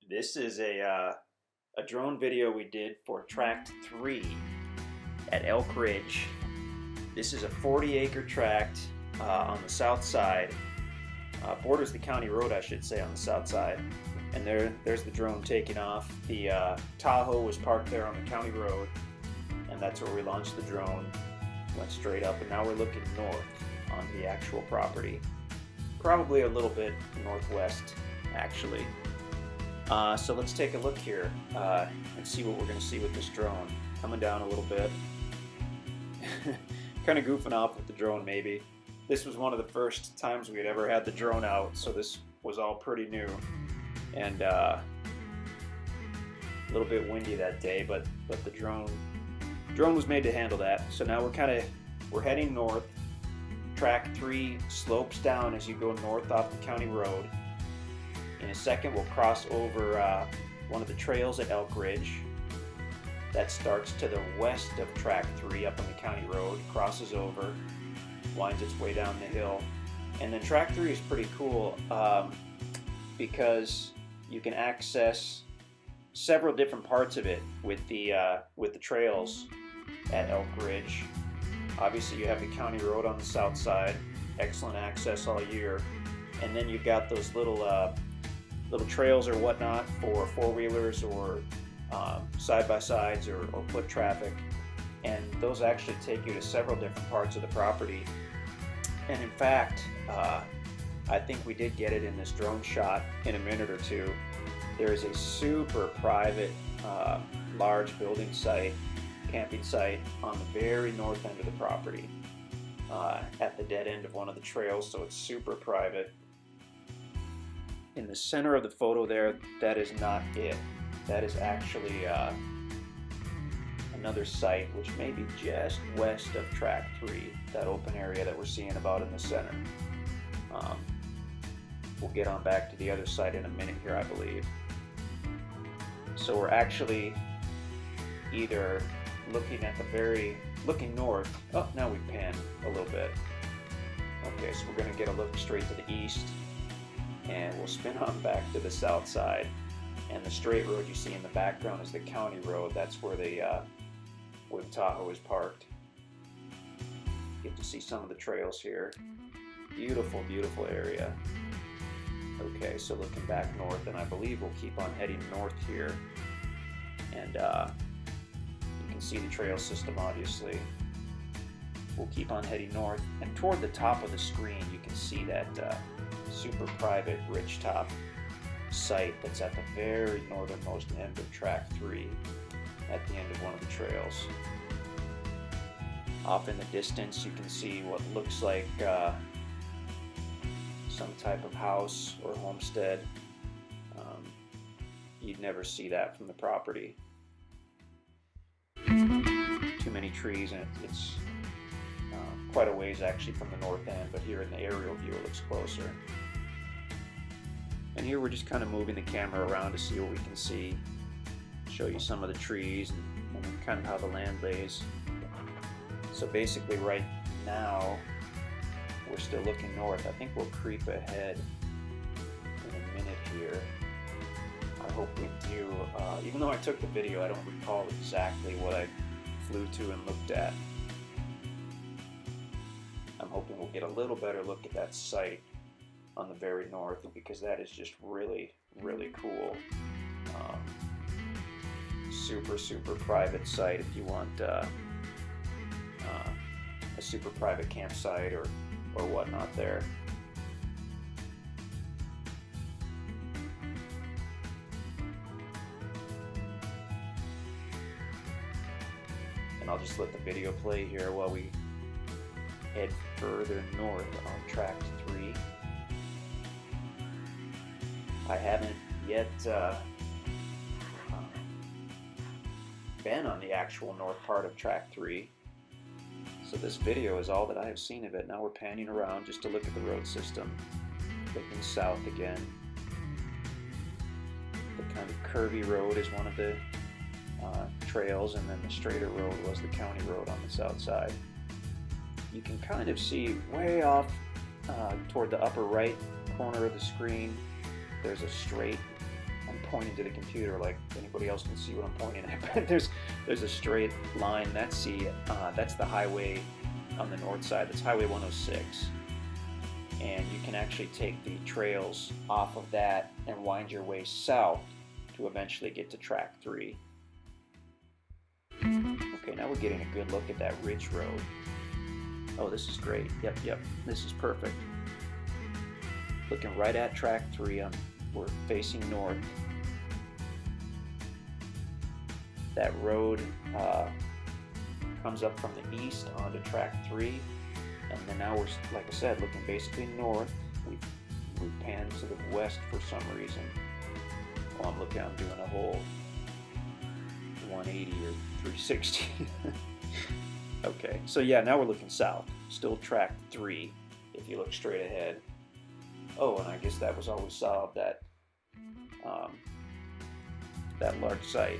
This is a drone video we did for Tract 3 at Elk Ridge. This is a 40-acre tract on the south side. Borders the county road, I should say, on the south side. And there's the drone taking off. The Tahoe was parked there on the county road, and that's where we launched the drone. Went straight up, and now we're looking north onto the actual property. Probably a little bit northwest, actually. So let's take a look here and see what we're going to see with this drone. Coming down a little bit. Kind of goofing off with the drone, maybe. This was one of the first times we had ever had the drone out, so this was all pretty new. And a little bit windy that day, but the drone was made to handle that. So now we're heading north. Tract 3 slopes down as you go north off the county road. In a second, we'll cross over one of the trails at Elk Ridge. That starts to the west of Tract 3 up on the county road, crosses over, winds its way down the hill. And then Tract 3 is pretty cool because you can access several different parts of it with the trails at Elk Ridge. Obviously, you have the county road on the south side, excellent access all year, and then you've got those little trails or whatnot for four-wheelers or side-by-sides or foot traffic, and those actually take you to several different parts of the property. And in fact, I think we did get it in this drone shot in a minute or two. There is a super private, large building site, camping site on the very north end of the property, at the dead end of one of the trails, so it's super private. In the center of the photo there, that is not it. That is actually another site which may be just west of Tract 3, that open area that we're seeing about in the center. We'll get on back to the other site in a minute here, I believe. So we're actually either looking north. Oh, now we pan a little bit. Okay, so we're going to get a look straight to the east, and we'll spin on back to the south side. And the straight road you see in the background is the county road. That's where the Tahoe is parked. Get to see some of the trails here. Beautiful, beautiful area. Okay, so looking back north, and I believe we'll keep on heading north here. And you can see the trail system, obviously. We'll keep on heading north, and toward the top of the screen you can see that super private ridgetop site that's at the very northernmost end of Tract 3, at the end of one of the trails. Off in the distance you can see what looks like some type of house or homestead. You'd never see that from the property. Too many trees, and it's quite a ways actually from the north end, but here in the aerial view it looks closer. And here we're just kind of moving the camera around to see what we can see, show you some of the trees and kind of how the land lays. So basically right now we're still looking north. I think we'll creep ahead in a minute here. I hope we do. Even though I took the video, I don't recall exactly what I flew to and looked at. I'm hoping we'll get a little better look at that site on the very north, because that is just really, really cool. Super private site if you want a super private campsite or whatnot there. And I'll just let the video play here while we head further north on Tract 3. I haven't yet been on the actual north part of Tract 3, so this video is all that I have seen of it. Now we're panning around just to look at the road system, looking south again. The kind of curvy road is one of the trails, and then the straighter road was the county road on the south side. You can kind of see way off toward the upper right corner of the screen, there's a straight I'm pointing to the computer like anybody else can see what I'm pointing at. But there's a straight line. That's the highway on the north side. That's Highway 106. And you can actually take the trails off of that and wind your way south to eventually get to Tract 3. Okay, now we're getting a good look at that ridge road. Oh, this is great. Yep, this is perfect. Looking right at Tract 3, we're facing north. That road comes up from the east onto Tract 3. And then now we're, like I said, looking basically north. We've panned to the west for some reason. Well, I'm doing a whole 180 or 360. Okay, so yeah, now we're looking south. Still Tract 3 if you look straight ahead. Oh, and I guess that was always solved, that large site.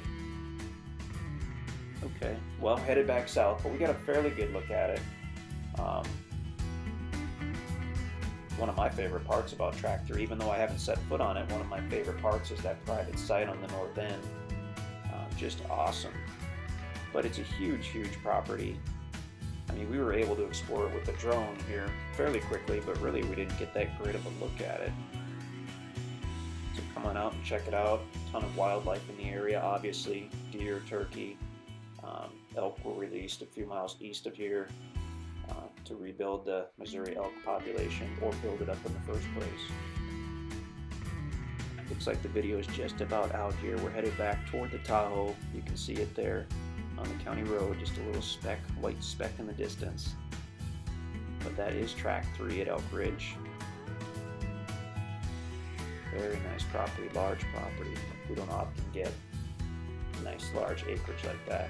Okay, well, headed back south, but we got a fairly good look at it. One of my favorite parts about Tract 3, even though I haven't set foot on it, one of my favorite parts is that private site on the north end. Just awesome. But it's a huge property. I mean, we were able to explore it with a drone here fairly quickly, but really we didn't get that great of a look at it. So come on out and check it out. A ton of wildlife in the area, obviously. Deer, turkey. Elk were released a few miles east of here to rebuild the Missouri elk population, or build it up in the first place. Looks like the video is just about out here. We're headed back toward the Tahoe. You can see it there on the county road, just a little speck, white speck in the distance. But that is Tract 3 at Elk Ridge. Very nice property, large property. We don't often get nice large acreage like that.